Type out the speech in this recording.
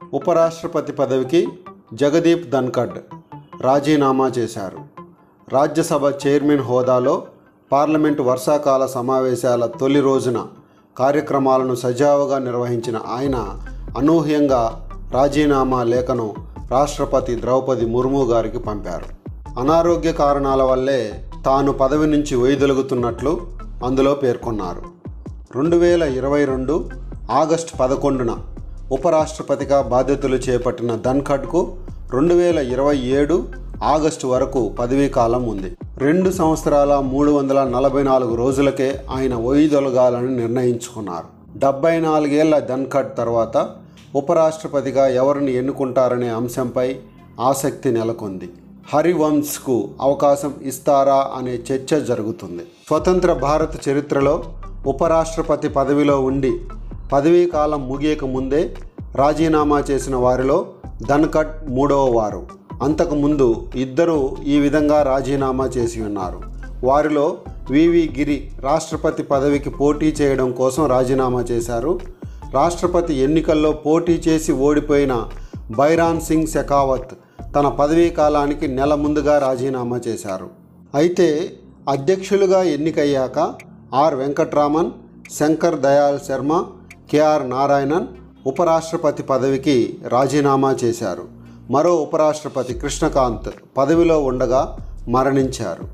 ఉపరాష్ట్రపతి పదవికి జగదీప్ ధన్ఖడ్ రాజీనామా చేశారు. రాజ్యసభ చైర్మన్ హోదాలో పార్లమెంటు వర్షాకాల సమావేశాల తొలి రోజున కార్యక్రమాలను సజావుగా నిర్వహించిన ఆయన అనూహ్యంగా రాజీనామా లేఖను రాష్ట్రపతి ద్రౌపది ముర్ము గారికి పంపారు. అనారోగ్య కారణాల వల్లే తాను పదవి నుంచి వైదొలుగుతున్నట్లు అందులో పేర్కొన్నారు. 2022 ఆగస్టు 11న ఉపరాష్ట్రపతిగా బాధ్యతలు చేపట్టిన ధన్ఖడ్కు 2027 ఆగస్టు వరకు పదవీకాలం ఉంది. 2 సంవత్సరాల 344 రోజులకే ఆయన వైదొలగాలని నిర్ణయించుకున్నారు. 74 ఏళ్ల ధన్ఖడ్ తర్వాత ఉపరాష్ట్రపతిగా ఎవరిని ఎన్నుకుంటారనే అంశంపై ఆసక్తి నెలకొంది. హరివంశ్కు అవకాశం ఇస్తారా అనే చర్చ జరుగుతుంది. స్వతంత్ర భారత చరిత్రలో ఉపరాష్ట్రపతి పదవిలో ఉండి పదవీకాలం ముగియక ముందే రాజీనామా చేసిన వారిలో ధన్ఖడ్ 3వ వారు. అంతకుముందు 2 ఈ విధంగా రాజీనామా చేసి ఉన్నారు. వారిలో వివి గిరి రాష్ట్రపతి పదవికి పోటీ చేయడం కోసం రాజీనామా చేశారు. రాష్ట్రపతి ఎన్నికల్లో పోటీ చేసి ఓడిపోయిన బైరాన్ సింగ్ షెకావత్ తన పదవీ కాలానికి నెల ముందుగా రాజీనామా చేశారు. అయితే అధ్యక్షులుగా ఎన్నికయ్యాక ఆర్ వెంకట్రామన్, శంకర్ దయాళ్ శర్మ, కేఆర్ నారాయణన్ ఉపరాష్ట్రపతి పదవికి రాజీనామా చేశారు. మరో ఉపరాష్ట్రపతి కృష్ణకాంత్ పదవిలో ఉండగా మరణించారు.